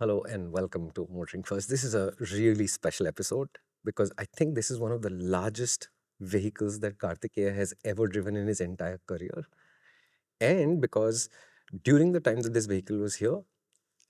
Hello and welcome to MotorInc First. This is a really special episode because I think this is one of the largest vehicles that Kartikeya has ever driven in his entire career. And because during the time that this vehicle was here,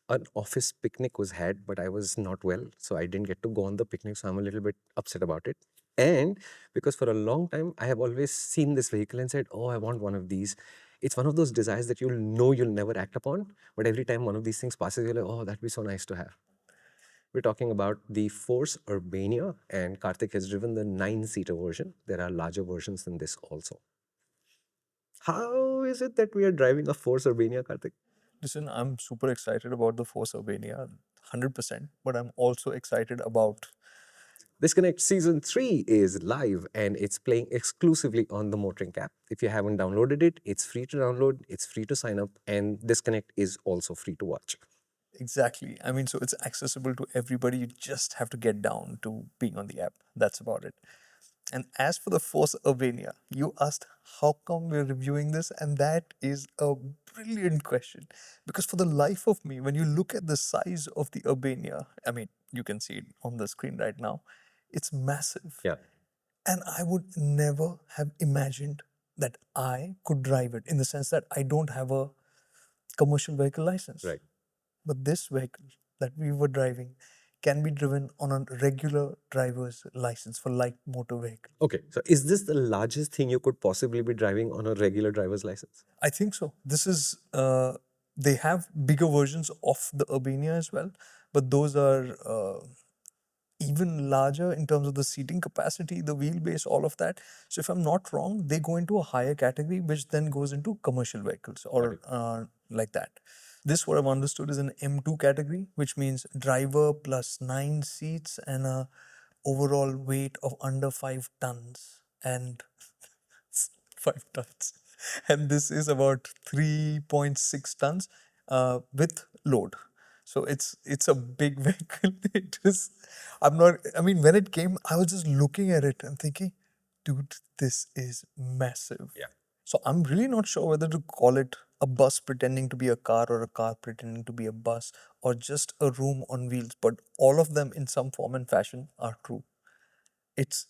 an office picnic was had, but I was not well, so I didn't get to go on the picnic, so I'm a little bit upset about it. And because for a long time, I have always seen this vehicle and said, oh, I want one of these. It's one of those desires that you'll know you'll never act upon, but every time one of these things passes, you're like, oh, that'd be so nice to have. We're talking about the Force Urbania, and Karthik has driven the 9-seater version. There are larger versions than this also. How is it that we are driving a Force Urbania, Karthik? Listen, I'm super excited about the Force Urbania, 100%, but I'm also excited about. Disconnect Season 3 is live and it's playing exclusively on the MotorInc app. If you haven't downloaded it, it's free to download, it's free to sign up, and Disconnect is also free to watch. Exactly. I mean, so it's accessible to everybody. You just have to get down to being on the app. That's about it. And as for the Force Urbania, you asked how come we're reviewing this, and that is a brilliant question. Because for the life of me, when you look at the size of the Urbania, I mean, you can see it on the screen right now, it's massive. Yeah. And I would never have imagined that I could drive it in the sense that I don't have a commercial vehicle license. Right. But this vehicle that we were driving can be driven on a regular driver's license for light motor vehicle. Okay, so is this the largest thing you could possibly be driving on a regular driver's license? I think so. This is, they have bigger versions of the Urbania as well, but those are even larger in terms of the seating capacity, the wheelbase, all of that. So if I'm not wrong, they go into a higher category, which then goes into commercial vehicles or like that. This, what I've understood, is an M2 category, which means driver plus 9 seats and a overall weight of under 5 tons. And 5 tons. And this is about 3.6 tons with load. So it's a big vehicle. It is. I'm not. I mean, when it came, I was just looking at it and thinking, dude, this is massive. Yeah. So I'm really not sure whether to call it a bus pretending to be a car or a car pretending to be a bus or just a room on wheels. But all of them in some form and fashion are true. It's.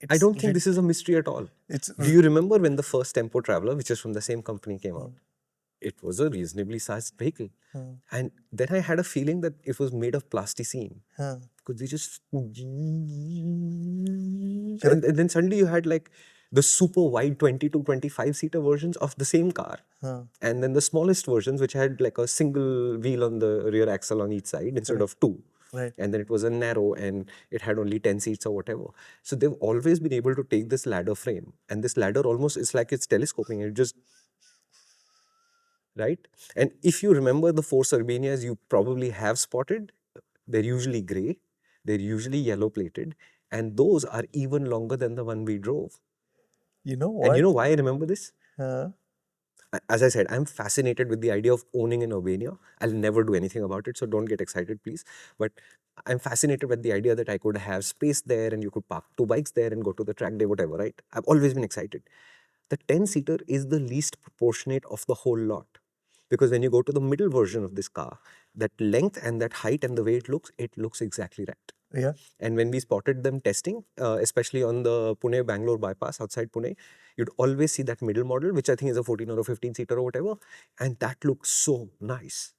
I It's. don't think this is a mystery at all. It's. Do you remember when the first Tempo Traveler, which is from the same company, came out? It was a reasonably sized vehicle. And then I had a feeling that it was made of plasticine. Because they just. And then suddenly you had like the super wide 20 to 25 seater versions of the same car. And then the smallest versions, which had like a single wheel on the rear axle on each side instead of two. Right. And then it was a narrow and it had only 10 seats or whatever. So they've always been able to take this ladder frame, and this ladder almost is like it's telescoping. It just, right? And if you remember the Force Urbanias you probably have spotted, they're usually gray, they're usually yellow plated, and those are even longer than the one we drove. You know what? And you know why I remember this? Uh, As I said, I'm fascinated with the idea of owning an Urbania. I'll never do anything about it, so don't get excited, please. But I'm fascinated with the idea that I could have space there and you could park 2 bikes there and go to the track day, whatever, right? I've always been excited. The 10-seater is the least proportionate of the whole lot. Because when you go to the middle version of this car, that length and that height and the way it looks exactly right. yeah. And when we spotted them testing, especially on the Pune-Bangalore bypass outside Pune, you'd always see that middle model, which I think is a 14 or a 15-seater or whatever. And that looks so nice.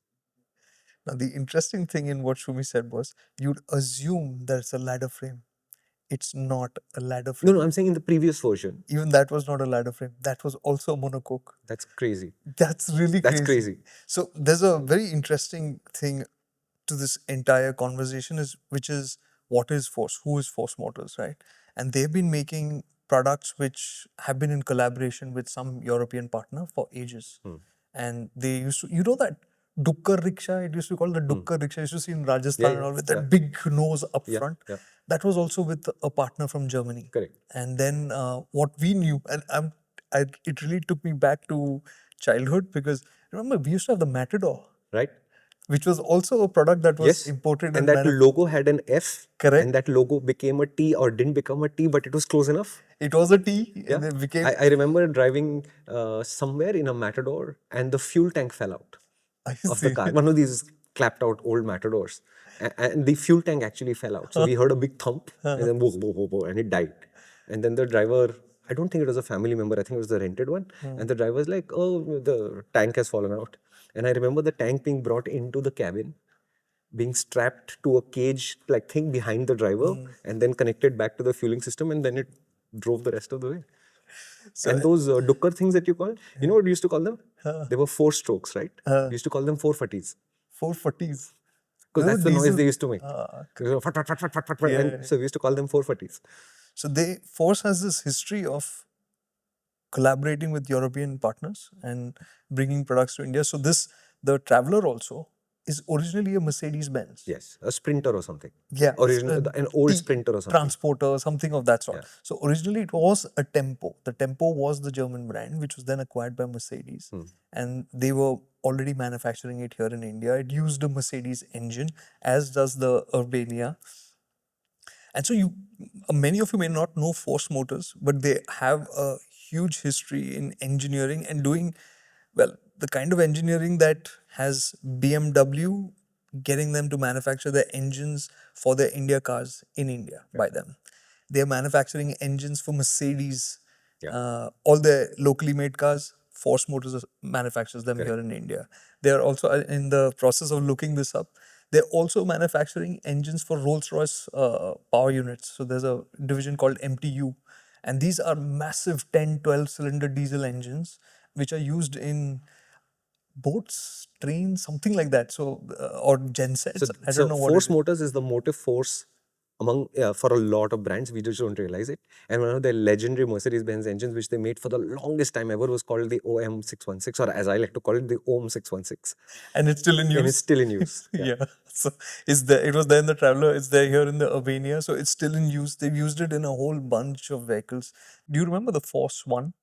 Now, the interesting thing in what Shumi said was you'd assume that it's a ladder frame. It's not a ladder frame. No, I'm saying in the previous version. Even that was not a ladder frame. That was also a monocoque. That's crazy. That's really That's crazy. crazy. So there's a very interesting thing to this entire conversation which is what is Force? Who is Force Motors, right? And they've been making products which have been in collaboration with some European partner for ages. And they used to, you know that Dukkar rickshaw, it used to be called the Dukkar rickshaw, you used to see in Rajasthan and all with that big nose up front. Yeah. That was also with a partner from Germany. Correct. And then what we knew, and it really took me back to childhood because remember we used to have the Matador, Right? which was also a product that was Yes. imported And that logo had an F. Correct. And that logo became a T or didn't become a T, but it was close enough. It was a T. Yeah. And it became. I remember driving somewhere in a Matador and the fuel tank fell out I of the see. car. One of these clapped out old Matadors. And the fuel tank actually fell out. So we heard a big thump, and then whoa, whoa, whoa, whoa, and it died. And then the driver, I don't think it was a family member, I think it was the rented one. And the driver was like, oh, the tank has fallen out. And I remember the tank being brought into the cabin, being strapped to a cage like thing behind the driver, and then connected back to the fueling system, and then it drove the rest of the way. So And those dukkar things that you call, you know what we used to call them? They were four strokes, right? We used to call them 440s. 440s. Because Remember that's the noise diesel? they used to make. Okay. They go fat, fat, fat, fat, fat, fat, fat, Yeah. and so we used to call them 440s. So Force has this history of collaborating with European partners and bringing products to India. So the Traveler also is originally a Mercedes-Benz. Yes, a Sprinter or something. Yeah, An old Sprinter or something. Transporter, something of that sort. Yeah. So originally it was a Tempo. The Tempo was the German brand, which was then acquired by Mercedes, and they were already manufacturing it here in India. It used a Mercedes engine, as does the Urbania. And so many of you may not know Force Motors, but they have a huge history in engineering and doing, well, the kind of engineering that has BMW getting them to manufacture their engines for their India cars in India by them. They're manufacturing engines for Mercedes, all their locally made cars. Force Motors manufactures them here in India. They are also in the process of looking this up. They're also manufacturing engines for Rolls-Royce power units. So there's a division called MTU. And these are massive 10, 12 cylinder diesel engines, which are used in boats, trains, something like that. So, or gensets. I don't know what it Force is. Motors is the motive force among for a lot of brands. We just don't realize it. And one of their legendary Mercedes-Benz engines, which they made for the longest time ever, was called the OM616, or as I like to call it, the OM616. And it's still in use. And it's still in use. Yeah. So it was there in the Traveler, it's there here in the Urbania, so it's still in use. They've used it in a whole bunch of vehicles. Do you remember the Force One,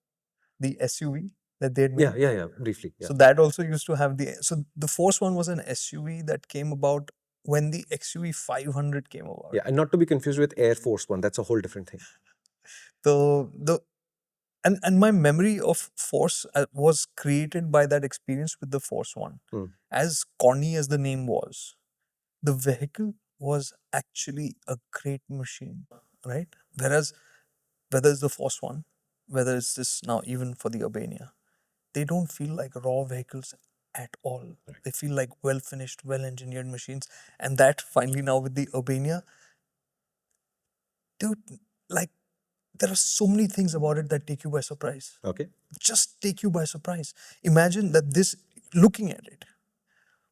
the SUV that they had made? Yeah, briefly. Yeah. So that also used to have so the Force One was an SUV that came about when the XUV 500 came about. Yeah, and not to be confused with Air Force One. That's a whole different thing. And my memory of Force was created by that experience with the Force One. As corny as the name was, the vehicle was actually a great machine, right? Whereas whether it's the Force One, whether it's this now even for the Urbania, they don't feel like raw vehicles at all. They feel like well finished, well engineered machines. And that finally now with the Urbania, dude, like there are so many things about it that take you by surprise. Okay. Just take you by surprise. Imagine that looking at it,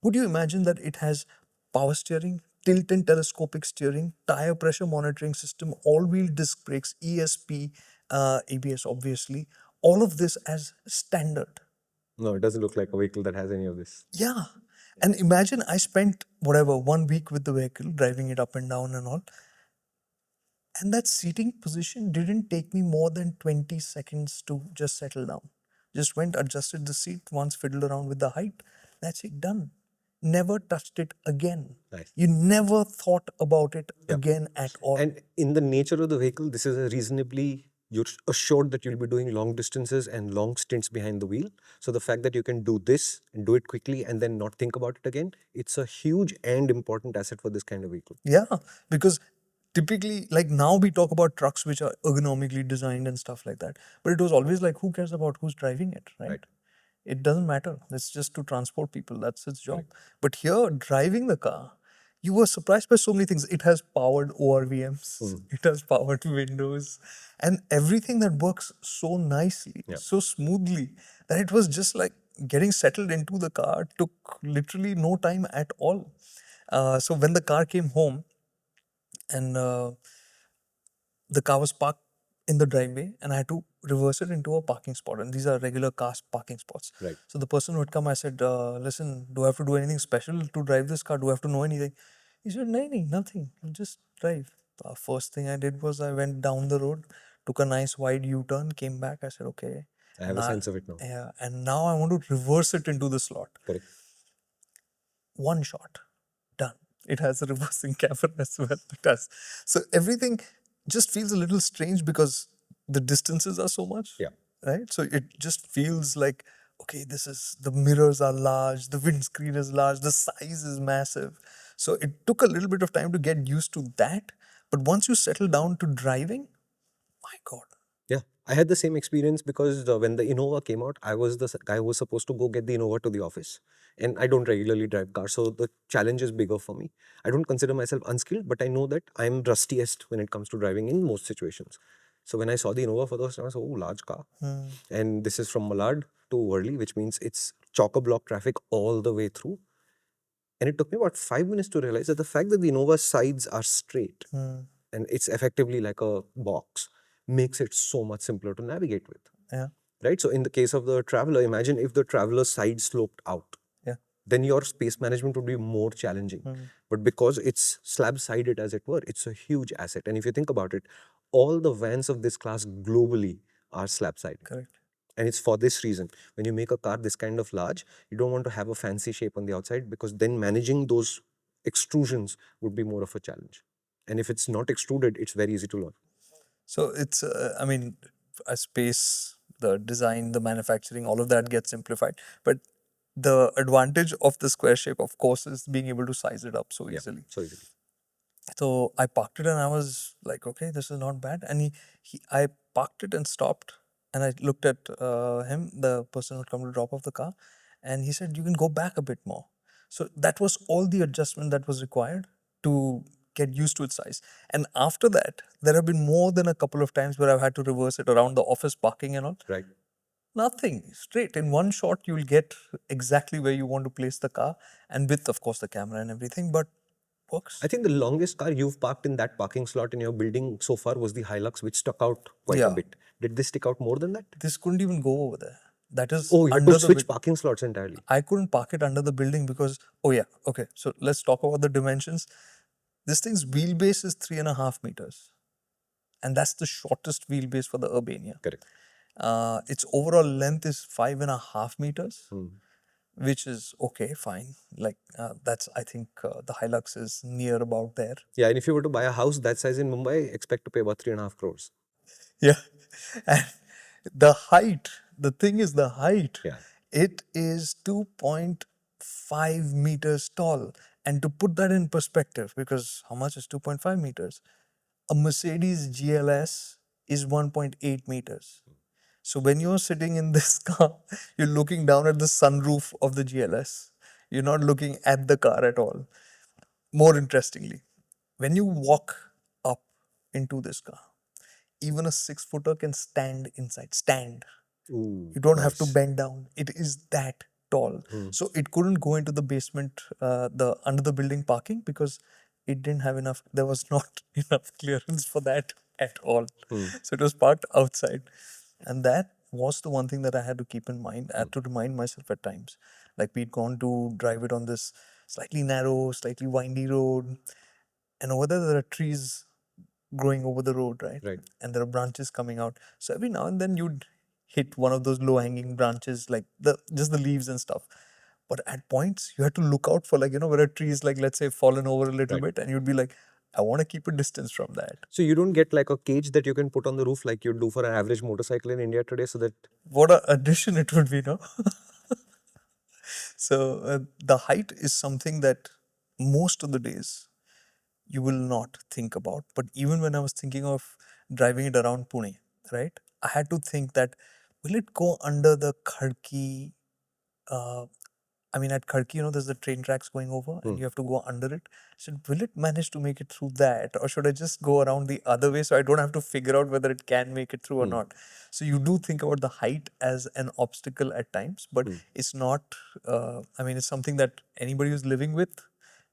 would you imagine that it has power steering, tilt and telescopic steering, tire pressure monitoring system, all-wheel disc brakes, ESP, ABS obviously, all of this as standard. No, it doesn't look like a vehicle that has any of this. Yeah. And imagine I spent 1 week with the vehicle, driving it up and down and all. And that seating position didn't take me more than 20 seconds to just settle down. Just went, adjusted the seat once, fiddled around with the height. That's it, done. Never touched it again. Nice. You never thought about it again at all. And in the nature of the vehicle, this is you're assured that you'll be doing long distances and long stints behind the wheel. So the fact that you can do this and do it quickly and then not think about it again, it's a huge and important asset for this kind of vehicle. Yeah, because typically, like now we talk about trucks which are ergonomically designed and stuff like that. But it was always like, who cares about who's driving it, right? It doesn't matter. It's just to transport people. That's its job. But here, driving the car, you were surprised by so many things. It has powered ORVMs. It has powered windows. And everything that works so nicely, so smoothly, that it was just like getting settled into the car took literally no time at all. So when the car came home, and the car was parked in the driveway, and I had to reverse it into a parking spot. And these are regular car parking spots. Right. So the person who had come, I said, listen, do I have to do anything special to drive this car? Do I have to know anything? He said, no, nothing. You just drive. The first thing I did was I went down the road, took a nice wide U-turn, came back. I said, okay. I have a sense of it now. Yeah. And now I want to reverse it into the slot. Correct. One shot. Done. It has a reversing camera as well. It has. So everything just feels a little strange because the distances are so much. Yeah. Right? So it just feels like, okay, this is, the mirrors are large, the windscreen is large, the size is massive. So it took a little bit of time to get used to that. But once you settle down to driving, my God. Yeah, I had the same experience because when the Innova came out, I was the guy who was supposed to go get the Innova to the office. And I don't regularly drive cars, so the challenge is bigger for me. I don't consider myself unskilled, but I know that I'm rustiest when it comes to driving in most situations. So when I saw the Innova for the first time, I said, oh, large car. And this is from Malad to Worli, which means it's chock-a-block traffic all the way through. And it took me about 5 minutes to realize that the fact that the Innova sides are straight and it's effectively like a box makes it so much simpler to navigate with. Yeah. Right? So in the case of the Traveler, imagine if the Traveler side sloped out. Yeah. Then your space management would be more challenging. But because it's slab-sided as it were, it's a huge asset. And if you think about it, all the vans of this class globally are slab-sided. Correct. And it's for this reason. When you make a car this kind of large, you don't want to have a fancy shape on the outside because then managing those extrusions would be more of a challenge. And if it's not extruded, it's very easy to learn. So it's, I mean, a space, the design, the manufacturing, all of that gets simplified. But the advantage of the square shape, of course, is being able to size it up so easily. So easily. So I parked it and I was like, okay, this is not bad. And I parked it and stopped. And I looked at him, the person who had come to drop off the car. And he said, you can go back a bit more. So that was all the adjustment that was required to get used to its size. And after that, there have been more than a couple of times where I've had to reverse it around the office parking and all. Right. Nothing. Straight. In one shot, you'll get exactly where you want to place the car. And with, of course, the camera and everything. But works. I think the longest car you've parked in that parking slot in your building so far was the Hilux, which stuck out quite a Yeah. bit. Did this stick out more than that? This couldn't even go over there. That is Oh, you had under to the switch parking slots entirely. I couldn't park it under the building because, oh yeah, okay. So let's talk about the dimensions. This thing's wheelbase is 3.5 meters. And that's the shortest wheelbase for the Urbania. Correct. Its overall length is 5.5 meters, which is okay, fine. Like that's, I think the Hilux is near about there. Yeah, and if you were to buy a house that size in Mumbai, expect to pay about 3.5 crores. Yeah. And the height, the thing is the height. Yeah. It is 2.5 meters tall. And to put that in perspective, because how much is 2.5 meters? A Mercedes GLS is 1.8 meters. So when you're sitting in this car, you're looking down at the sunroof of the GLS. You're not looking at the car at all. More interestingly, when you walk up into this car, even a 6-footer can stand inside. Stand. Ooh, You don't have to nice. bend down. It is that tall. So it couldn't go into the basement, the under the building parking because it didn't have enough. There was not enough clearance for that at all. So it was parked outside, and that was the one thing that I had to keep in mind. I had to remind myself at times, like we'd gone to drive it on this slightly narrow, slightly windy road, and over there are trees growing over the road, right? Right. And there are branches coming out. So every now and then you'd hit one of those low-hanging branches, like the just the leaves and stuff. But at points you had to look out for, like, where a tree is, like, let's say, fallen over a little bit, and you'd be like, I want to keep a distance from that. So you don't get like a cage that you can put on the roof like you do for an average motorcycle in India today, so that What a addition it would be, no? So the height is something that most of the days you will not think about. But even when I was thinking of driving it around Pune, right, I had to think that, will it go under the Khadki? I mean, at Khadki, there's the train tracks going over and you have to go under it. I said, will it manage to make it through that? Or should I just go around the other way so I don't have to figure out whether it can make it through or not? So you do think about the height as an obstacle at times, but it's not, I mean, it's something that anybody who's living with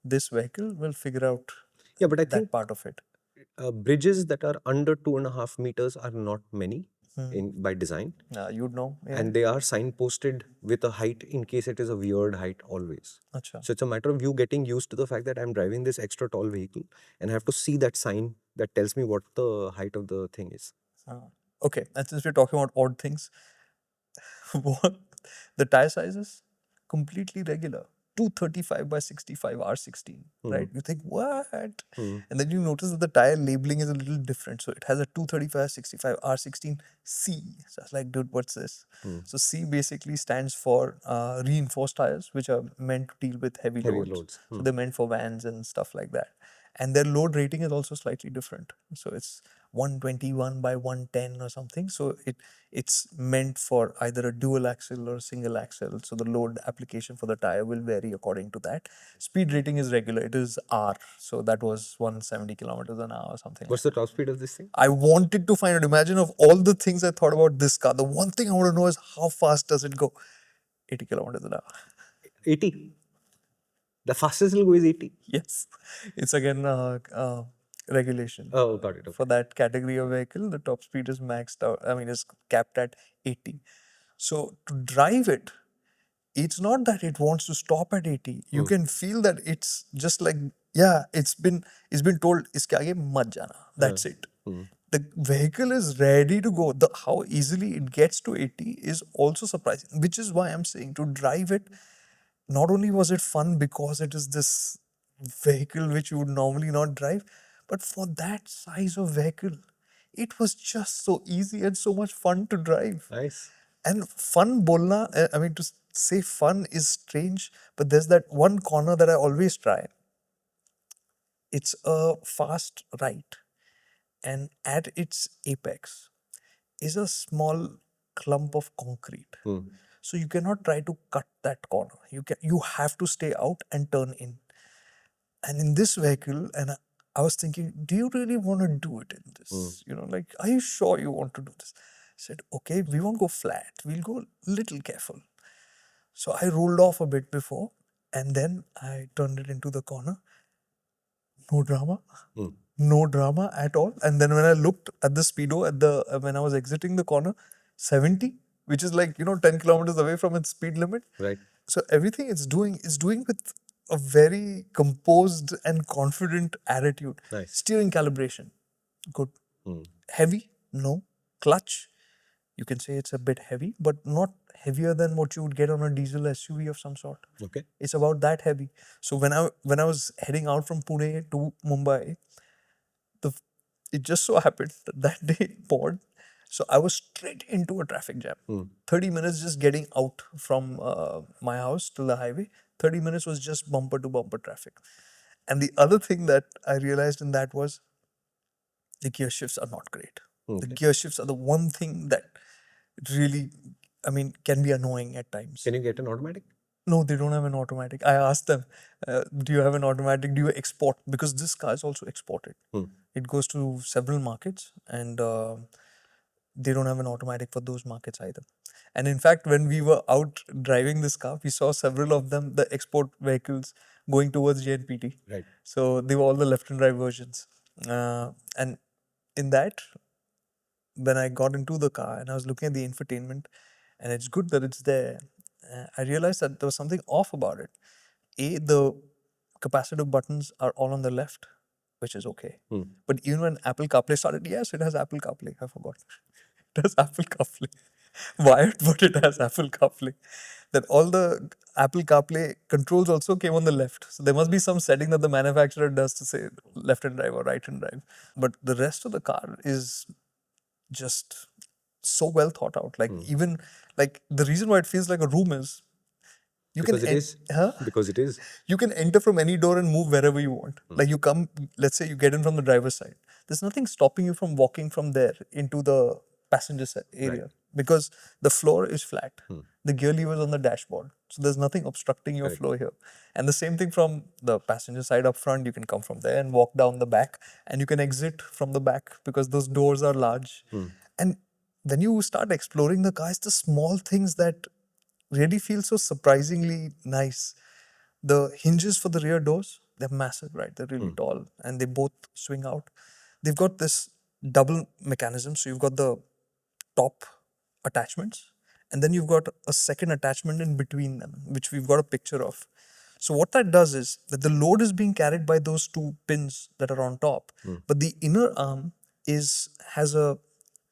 this vehicle will figure out yeah, but I that think part of it. bridges that are under 2.5 meters are not many by design. You'd know, yeah. And they are signposted with a height in case it is a weird height always. Acha. So it's a matter of you getting used to the fact that I'm driving this extra tall vehicle and I have to see that sign that tells me what the height of the thing is. Okay, and since we're talking about odd things, the tire sizes, completely regular. 235 by 65 R16, right? You think, what? And then you notice that the tire labeling is a little different. So it has a 235 65 R16 C. So I was like, dude, what's this? So C basically stands for reinforced tires, which are meant to deal with heavy loads. So they're meant for vans and stuff like that. And their load rating is also slightly different. So it's 121 by 110 or something. So it's meant for either a dual axle or a single axle. So the load application for the tire will vary according to that. Speed rating is regular. It is R. So that was 170 kilometers an hour or something. What's the top speed of this thing? I wanted to find out. Imagine of all the things I thought about this car, the one thing I want to know is how fast does it go? 80 kilometers an hour. 80. The fastest it'll go is 80. Yes. It's again regulation. Oh, got it. Okay. For that category of vehicle, the top speed is maxed out. I mean, is capped at 80. So to drive it, it's not that it wants to stop at 80. You can feel that it's just like, yeah, it's been told, iske aage mat jana. That's it. The vehicle is ready to go. How easily it gets to 80 is also surprising, which is why I'm saying to drive it, not only was it fun because it is this vehicle which you would normally not drive, but for that size of vehicle, it was just so easy and so much fun to drive. Nice. And fun bolna, I mean, to say fun is strange, but there's that one corner that I always try. It's a fast right, and at its apex is a small clump of concrete. So you cannot try to cut that corner. You have to stay out and turn in. And in this vehicle, and I was thinking, do you really want to do it in this? You know, like, are you sure you want to do this? I said, okay, we won't go flat. We'll go little careful. So I rolled off a bit before, and then I turned it into the corner. No drama. No drama at all. And then when I looked at the speedo when I was exiting the corner, 70, which is like, 10 kilometers away from its speed limit. Right. So everything it's doing is doing with a very composed and confident attitude. Nice. Steering calibration, good. Heavy, no. Clutch, you can say it's a bit heavy, but not heavier than what you would get on a diesel SUV of some sort. Okay. It's about that heavy. So when I was heading out from Pune to Mumbai, it just so happened that day it poured. So I was straight into a traffic jam. 30 minutes just getting out from my house to the highway. 30 minutes was just bumper to bumper traffic. And the other thing that I realized in that was the gear shifts are not great. The gear shifts are the one thing that really, I mean, can be annoying at times. Can you get an automatic? No, they don't have an automatic. I asked them, do you have an automatic? Do you export? Because this car is also exported. It goes to several markets, and they don't have an automatic for those markets either. And in fact, when we were out driving this car, we saw several of them, the export vehicles, going towards JNPT. Right. So they were all the left and right versions. And in that, when I got into the car and I was looking at the infotainment, and it's good that it's there, I realized that there was something off about it. The capacitive buttons are all on the left, which is okay. But even when Apple CarPlay started, yes, it has Apple CarPlay. I forgot. It has Apple CarPlay. Wired, but it has Apple CarPlay. That all the Apple CarPlay controls also came on the left. So there must be some setting that the manufacturer does to say left hand drive or right hand drive. But the rest of the car is just so well thought out. Like even like the reason why it feels like a room is Because it is. Because it is. You can enter from any door and move wherever you want. Like you come, let's say you get in from the driver's side. There's nothing stopping you from walking from there into the passenger area because the floor is flat. The gear lever is on the dashboard. So there's nothing obstructing your flow here. And the same thing from the passenger side up front. You can come from there and walk down the back, and you can exit from the back because those doors are large. And when you start exploring the car, it's the small things that really feel so surprisingly nice. The hinges for the rear doors, they're massive, right? They're really tall, and they both swing out. They've got this double mechanism. So you've got the top attachments, and then you've got a second attachment in between them, which we've got a picture of. So what that does is that the load is being carried by those two pins that are on top, but the inner arm has a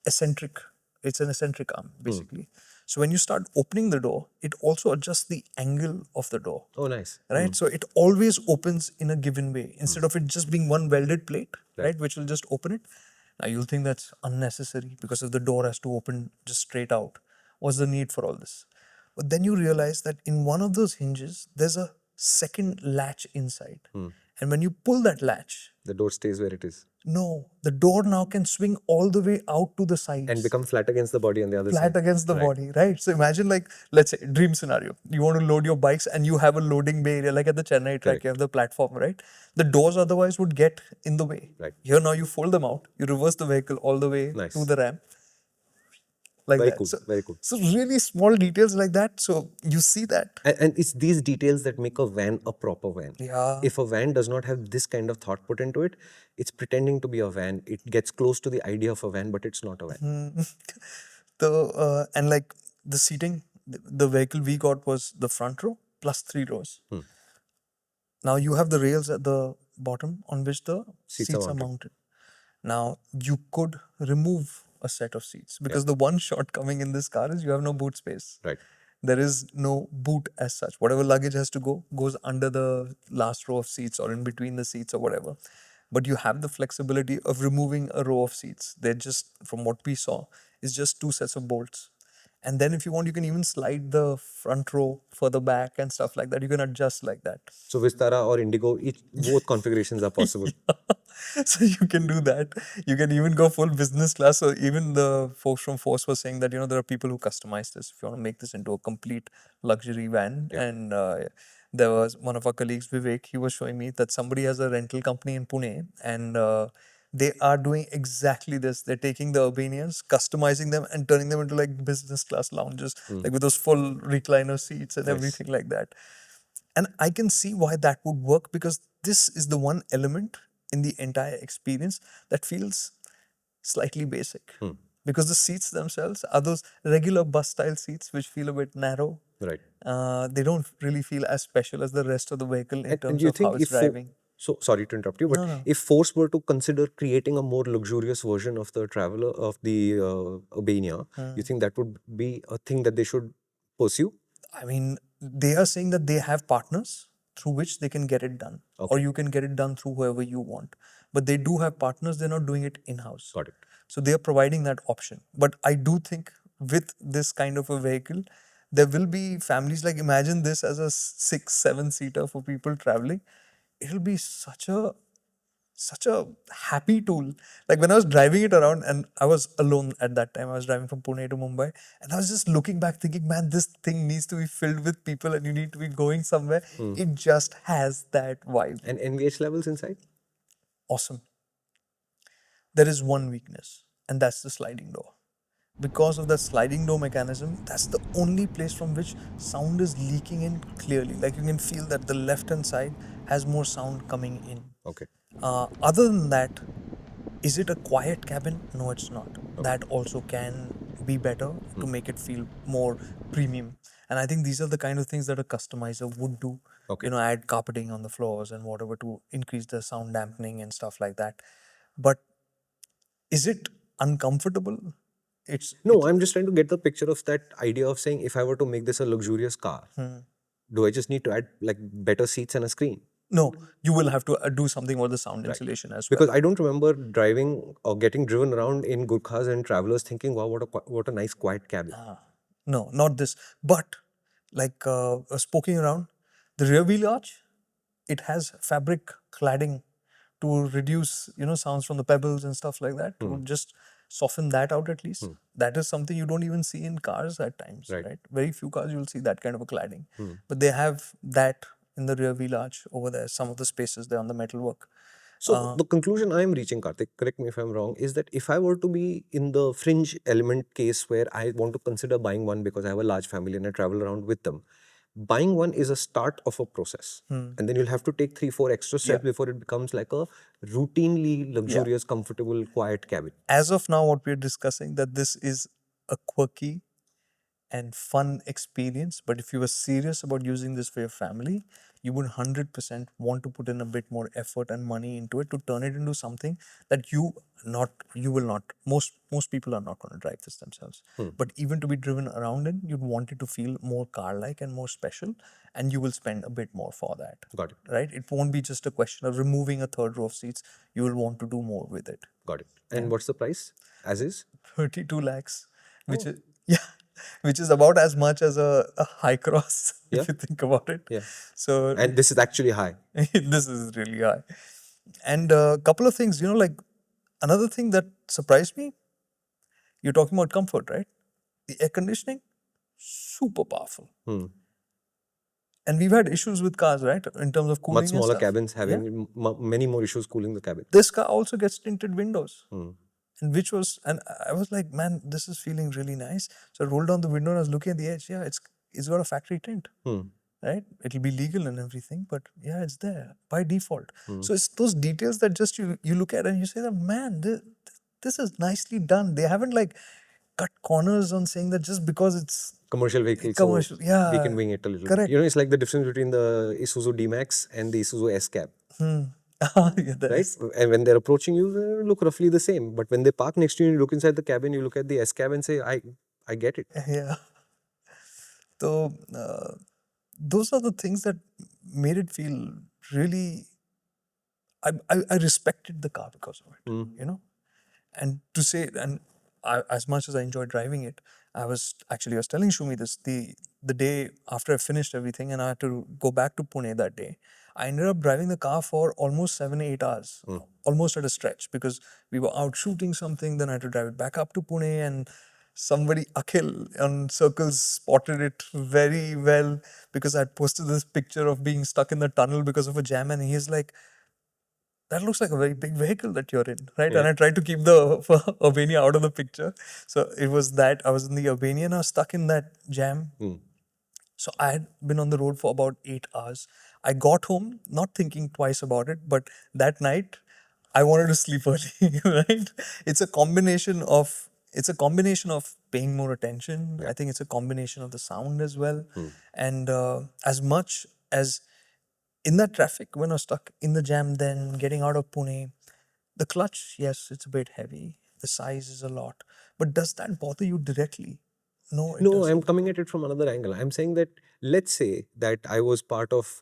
eccentric. It's an eccentric arm basically. So when you start opening the door, it also adjusts the angle of the door. Oh, nice. Right? So it always opens in a given way instead of it just being one welded plate, right? Which will just open it. Now you'll think that's unnecessary because if the door has to open just straight out, what's the need for all this? But then you realize that in one of those hinges, there's a second latch inside. And when you pull that latch, The door stays where it is no, the door now can swing all the way out to the sides. and become flat against the body on the other Flat side. against the body, right? So imagine, like, let's say, dream scenario. You want to load your bikes and you have a loading bay area, like at the Chennai track, you have the platform, right? The doors otherwise would get in the way. Right. Here now you fold them out, you reverse the vehicle all the way Nice. to the ramp. Like Very that. cool. So, Very cool. so really small details like that. So you see that. And it's these details that make a van a proper van. Yeah. If a van does not have this kind of thought put into it, it's pretending to be a van. It gets close to the idea of a van, but it's not a van. And like the seating, the vehicle we got was the front row plus 3 rows. Now you have the rails at the bottom on which the seats are mounted. Now you could remove a set of seats because the one shortcoming in this car is you have no boot space. Right. There is no boot as such. Whatever luggage has to go goes under the last row of seats or in between the seats or whatever. But you have the flexibility of removing a row of seats. They're just, from what we saw, is just 2 sets of bolts. And then if you want, you can even slide the front row further back and stuff like that. You can adjust like that. So Vistara or Indigo, both configurations are possible. So you can do that. You can even go full business class. So even the folks from Force were saying that, there are people who customize this. If you want to make this into a complete luxury van. And there was one of our colleagues, Vivek, he was showing me that somebody has a rental company in Pune and they are doing exactly this. They're taking the Urbanias, customizing them and turning them into like business class lounges, like with those full recliner seats and everything like that. And I can see why that would work because this is the one element in the entire experience that feels slightly basic. Because the seats themselves are those regular bus style seats which feel a bit narrow. Right. They don't really feel as special as the rest of the vehicle in And terms you of think how it's driving. So sorry to interrupt you, but No. if Force were to consider creating a more luxurious version of the Traveler, of the Urbania, you think that would be a thing that they should pursue? I mean, they are saying that they have partners through which they can get it done. Or you can get it done through whoever you want. But they do have partners, they're not doing it in-house. Got it. So they are providing that option. But I do think with this kind of a vehicle, there will be families, like imagine this as a 6-7 seater for people traveling. It'll be such a happy tool. Like when I was driving it around and I was alone at that time, I was driving from Pune to Mumbai and I was just looking back thinking, man, this thing needs to be filled with people and you need to be going somewhere. It just has that vibe. And NVH levels inside? Awesome. There is one weakness and that's the sliding door. Because of the sliding door mechanism, that's the only place from which sound is leaking in clearly. Like you can feel that the left hand side has more sound coming in. Okay. Other than that, is it a quiet cabin? No, it's not. That also can be better to make it feel more premium. And I think these are the kind of things that a customizer would do. Add carpeting on the floors and whatever to increase the sound dampening and stuff like that. But is it uncomfortable? I'm just trying to get the picture of that idea of saying, if I were to make this a luxurious car, do I just need to add like better seats and a screen? No, you will have to do something with the sound insulation as well. Because I don't remember driving or getting driven around in Gurkhas and Travelers thinking, wow, what a nice quiet cabin. No, not this. But like poking around, the rear wheel arch, it has fabric cladding to reduce, sounds from the pebbles and stuff like that, to just soften that out at least. That is something you don't even see in cars at times, right? Very few cars you will see that kind of a cladding. But they have that in the rear wheel arch over there, some of the spaces there on the metalwork. So the conclusion I am reaching, Karthik, correct me if I'm wrong, is that if I were to be in the fringe element case where I want to consider buying one because I have a large family and I travel around with them, buying one is a start of a process. And then you'll have to take 3-4 extra steps before it becomes like a routinely luxurious, comfortable, quiet cabin. As of now, what we're discussing, that this is a quirky and fun experience. But if you were serious about using this for your family, you would 100% want to put in a bit more effort and money into it to turn it into something that you will not, most people are not going to drive this themselves. But even to be driven around in, you'd want it to feel more car-like and more special, and you will spend a bit more for that. Got it. Right? It won't be just a question of removing a third row of seats. You will want to do more with it. Got it. And what's the price as is? 32 lakhs, which is, yeah, which is about as much as a high cross, Yeah. if you think about it. Yeah. So And this is actually high. this is really high. And a couple of things, like another thing that surprised me, you're talking about comfort, right? The air conditioning, super powerful. And we've had issues with cars, right? In terms of cooling Much smaller and stuff. cabins having many more issues cooling the cabin. This car also gets tinted windows. And I was like, man, this is feeling really nice. So I rolled down the window and I was looking at the edge. Yeah, it's got a factory tint, right? It'll be legal and everything, but yeah, it's there by default. So it's those details that just you look at and you say that, man, this is nicely done. They haven't like cut corners on saying that just because it's Commercial vehicle, commercial, so yeah, we can wing it a little correct. bit. It's like the difference between the Isuzu D-Max and the Isuzu S-Cab. Yeah, Right? And when they're approaching you, they look roughly the same. But when they park next to you, you look inside the cabin, you look at the S-Cab and say, I get it. Yeah. So those are the things that made it feel really. I respected the car because of it, and to say, and as much as I enjoyed driving it, I was telling Shumi this the day after I finished everything and I had to go back to Pune that day. I ended up driving the car for almost 7-8 hours, almost at a stretch, because we were out shooting something. Then I had to drive it back up to Pune, and somebody, Akhil on Circles, spotted it very well because I had posted this picture of being stuck in the tunnel because of a jam, and he's like, that looks like a very big vehicle that you're in, right? Yeah. And I tried to keep the Urbania out of the picture. So it was that I was in the Urbania and I was stuck in that jam. So I had been on the road for about 8 hours. I got home not thinking twice about it, but that night I wanted to sleep early, right? It's a combination of paying more attention. I think it's a combination of the sound as well. And as much as in that traffic, when I was stuck in the jam, then getting out of Pune, the clutch, yes, it's a bit heavy. The size is a lot. But does that bother you directly? No, it No, doesn't. I'm coming at it from another angle. I'm saying that, let's say that I was part of,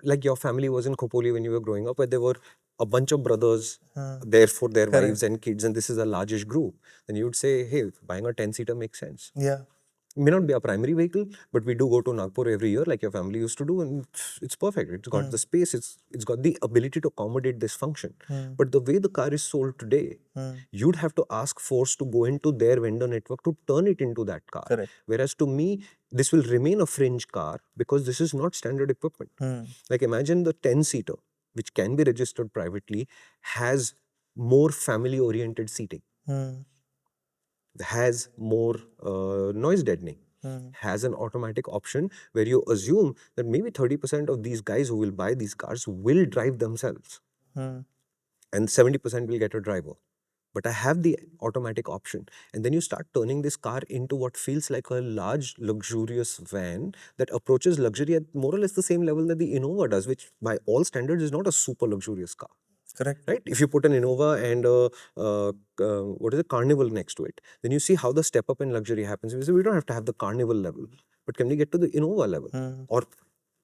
like your family was in Khopoli when you were growing up, where there were a bunch of brothers there for their wives and kids, and this is a largish group. Then you would say, hey, buying a 10-seater makes sense. Yeah. It may not be a primary vehicle, but we do go to Nagpur every year like your family used to do, and it's perfect. It's got the space, it's got the ability to accommodate this function. But the way the car is sold today, you'd have to ask Force to go into their vendor network to turn it into that car. Correct. Whereas to me, this will remain a fringe car because this is not standard equipment. Like imagine the 10-seater, which can be registered privately, has more family-oriented seating, has more noise deadening, has an automatic option where you assume that maybe 30% of these guys who will buy these cars will drive themselves and 70% will get a driver. But I have the automatic option. And then you start turning this car into what feels like a large, luxurious van that approaches luxury at more or less the same level that the Innova does, which by all standards is not a super luxurious car. Correct. Right? If you put an Innova and what is it, Carnival next to it, then you see how the step up in luxury happens. We say we don't have to have the Carnival level, but can we get to the Innova level or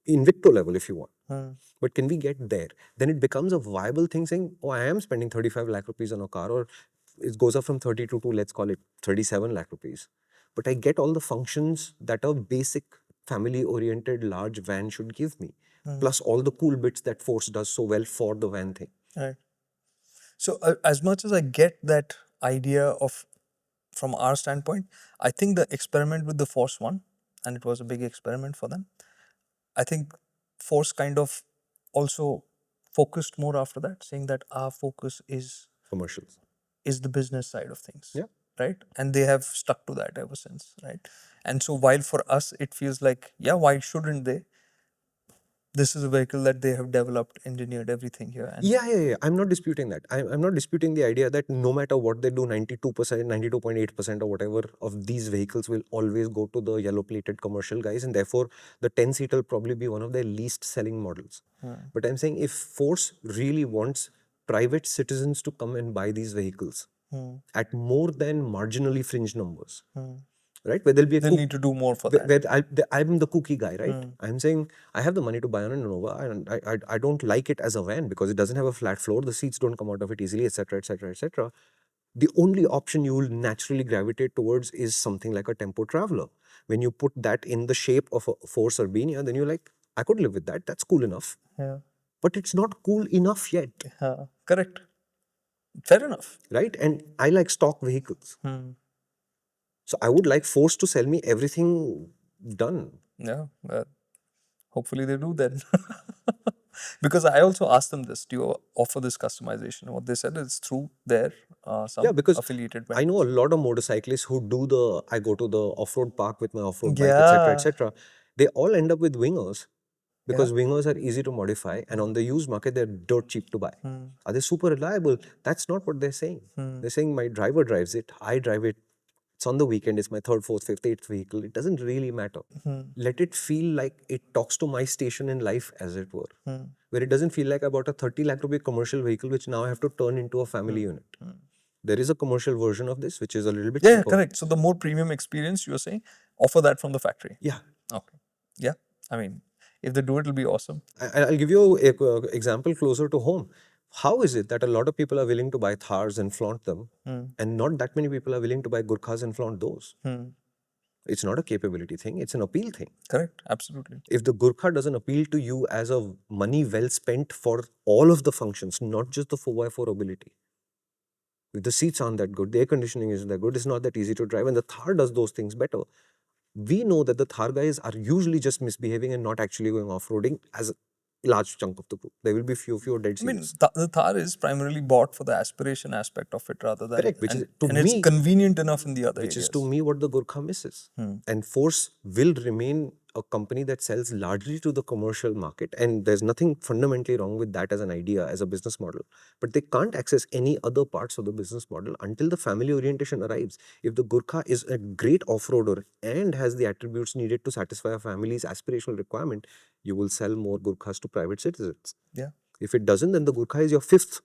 Invicto level if you want? But can we get there? Then it becomes a viable thing saying, oh, I am spending 35 lakh rupees on a car, or it goes up from 32 to, let's call it 37 lakh rupees. But I get all the functions that a basic family-oriented large van should give me, plus all the cool bits that Force does so well for the van thing. Right. So as much as I get that idea of, from our standpoint, I think the experiment with the Force One, and it was a big experiment for them. I think Force kind of also focused more after that, saying that our focus is Commercials. the business side of things. Yeah. Right. And they have stuck to that ever since. Right. And so while for us it feels like, yeah, why shouldn't they? this is a vehicle that they have developed, engineered everything here. And Yeah. I'm not disputing that. I'm not disputing the idea that no matter what they do, 92%, 92.8% or whatever of these vehicles will always go to the yellow plated commercial guys, and therefore the 10-seater will probably be one of their least selling models. But I'm saying if Force really wants private citizens to come and buy these vehicles at more than marginally fringe numbers, right? Where there'll be a they'll need to do more for that. where I'm the kooky guy, right? I'm saying I have the money to buy an Innova, and I don't like it as a van because it doesn't have a flat floor, the seats don't come out of it easily, etc., etc., etc. The only option you will naturally gravitate towards is something like a Tempo Traveler. When you put that in the shape of a Force Urbania, then you're like, I could live with that. That's cool enough. Yeah. But it's not cool enough yet, Correct. Fair enough. right? And I like stock vehicles. So I would like Force to sell me everything done. Yeah. Hopefully they do then. Because I also asked them this, do you offer this customization? And what they said is through their some Yeah, because affiliated I know a vendors. lot of motorcyclists who do I go to the off-road park with my off-road bike, etc., Yeah. etc. They all end up with wingers because Yeah. wingers are easy to modify, and on the used market, they're dirt cheap to buy. Are they super reliable? That's not what they're saying. They're saying my driver drives it, I drive it. It's on the weekend, it's my third, fourth, fifth, eighth vehicle. It doesn't really matter. Let it feel like it talks to my station in life, as it were. Where it doesn't feel like I bought a 30 lakh rupee commercial vehicle, which now I have to turn into a family unit. There is a commercial version of this, which is a little bit Yeah, cheaper. correct. So the more premium experience you're saying, offer that from the factory. Yeah. Okay. Yeah. I mean, if they do it, it'll be awesome. I'll give you an example closer to home. How is it that a lot of people are willing to buy Thars and flaunt them, and not that many people are willing to buy Gurkhas and flaunt those? It's not a capability thing, it's an appeal thing. Correct. Absolutely. If the Gurkha doesn't appeal to you as a money well spent for all of the functions, not just the 4x4 ability, if the seats aren't that good, the air conditioning isn't that good, it's not that easy to drive, and the Thar does those things better. We know that the Thar guys are usually just misbehaving and not actually going off-roading as a large chunk of the group. There will be fewer dead I mean, seats. the Thar is primarily bought for the aspiration aspect of it rather than, Correct, which is to and it's me, convenient enough in the other which is areas. to me what the Gurkha misses. And Force will remain a company that sells largely to the commercial market, and there's nothing fundamentally wrong with that as an idea, as a business model. But they can't access any other parts of the business model until the family orientation arrives. If the Gurkha is a great off-roader and has the attributes needed to satisfy a family's aspirational requirement, you will sell more Gurkhas to private citizens. Yeah. If it doesn't, then the Gurkha is your fifth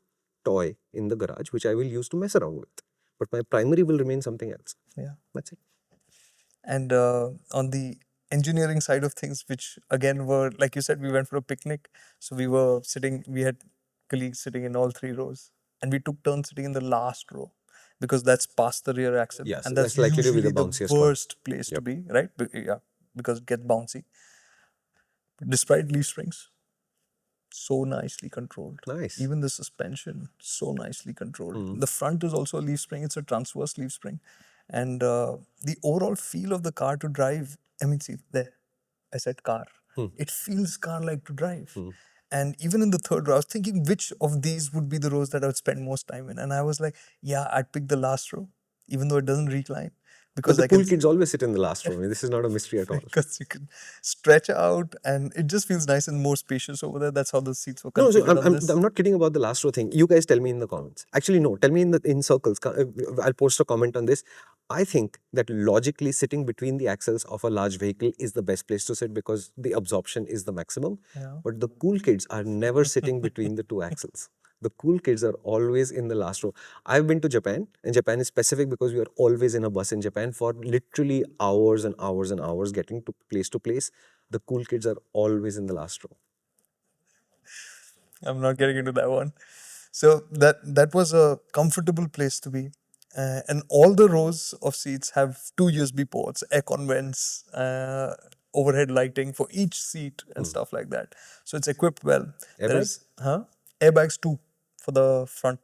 toy in the garage, which I will use to mess around with. But my primary will remain something else. Yeah. That's it. And on the engineering side of things, which again were, like you said, we went for a picnic. So we had colleagues sitting in all three rows, and we took turns sitting in the last row because that's past the rear axle. Yes, And that's that's likely to be usually the the bounciest one. worst place to be, right? Yeah, because it gets bouncy. But despite leaf springs, so nicely controlled. Nice. Even the suspension, so nicely controlled. The front is also a leaf spring. It's a transverse leaf spring. And the overall feel of the car to drive, I mean, see, there, I said car. It feels car-like to drive. And even in the third row, I was thinking which of these would be the rows that I would spend most time in. And I was like, yeah, I'd pick the last row, even though it doesn't recline. Because Because the I cool can kids always sit in the last row. This is not a mystery at all. because you can stretch out and it just feels nice and more spacious over there. That's how the seats were No, so configured on this. I'm not kidding about the last row thing. You guys tell me in the comments. Actually, no, tell me in circles. I'll post a comment on this. I think that logically sitting between the axles of a large vehicle is the best place to sit because the absorption is the maximum. Yeah. But the cool kids are never sitting between the two axles. The cool kids are always in the last row. I've been to Japan, and Japan is specific because we are always in a bus in Japan for literally hours and hours and hours getting to place to place. The cool kids are always in the last row. I'm not getting into that one. So that was a comfortable place to be. And all the rows of seats have two USB ports, aircon vents, overhead lighting for each seat and stuff like that. So it's equipped well. There Airbags? is airbags too for the front.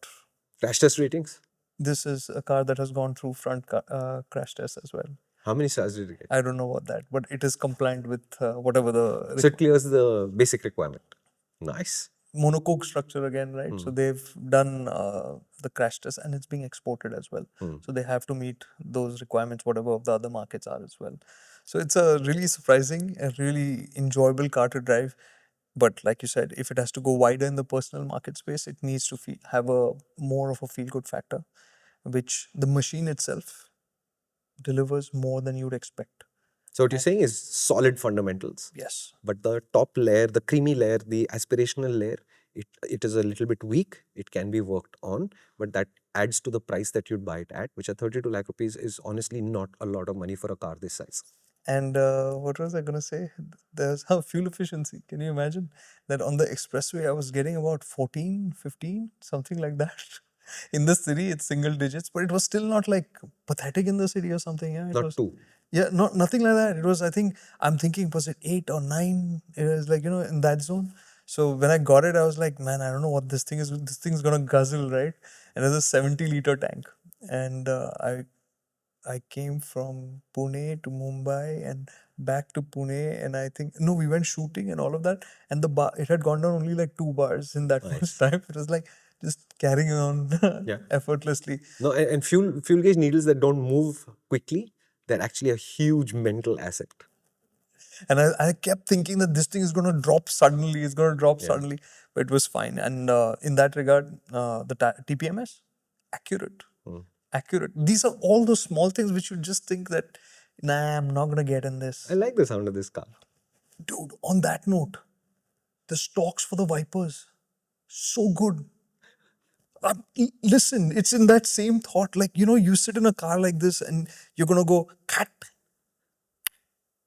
Crash test ratings? This is a car that has gone through front crash tests as well. How many stars did you get? I don't know about that, but it is compliant with whatever the So it clears the basic requirement. Nice. monocoque structure again, right? So they've done the crash test and it's being exported as well. So they have to meet those requirements, whatever of the other markets are as well. So it's a really surprising, a really enjoyable car to drive. But like you said, if it has to go wider in the personal market space, it needs to have a more of a feel good factor, which the machine itself delivers more than you'd expect. So what you're saying is solid fundamentals. Yes. But the top layer, the creamy layer, the aspirational layer, it is a little bit weak. It can be worked on, but that adds to the price that you'd buy it at, which at 32 lakh rupees is honestly not a lot of money for a car this size. And what was I going to say? There's how fuel efficiency. Can you imagine that on the expressway I was getting about 14, 15, something like that? In the city, it's single digits, but it was still not like pathetic in the city or something. Yeah, it Not was. two. Yeah, nothing like that. It was, I think, I'm thinking, was it 8 or 9? It was like, in that zone. So when I got it, I was like, man, I don't know what this thing is. This thing's going to guzzle, right? And it was a 70-liter tank. And I came from Pune to Mumbai and back to Pune, and I think no, we went shooting and all of that, and the bar it had gone down only like 2 bars in that Nice. first time. It was like just carrying on Yeah. effortlessly. No, and fuel gauge needles that don't move quickly, they're actually a huge mental asset. And I kept thinking that this thing is going to drop suddenly. It's going to drop Yeah. suddenly, but it was fine. And in that regard, the TPMS accurate, accurate. These are all those small things which you just think that, nah, I'm not going to get in this. I like the sound of this car. Dude, on that note, the stocks for the Vipers, so good. Listen, it's in that same thought. Like, you sit in a car like this and you're going to go, cut,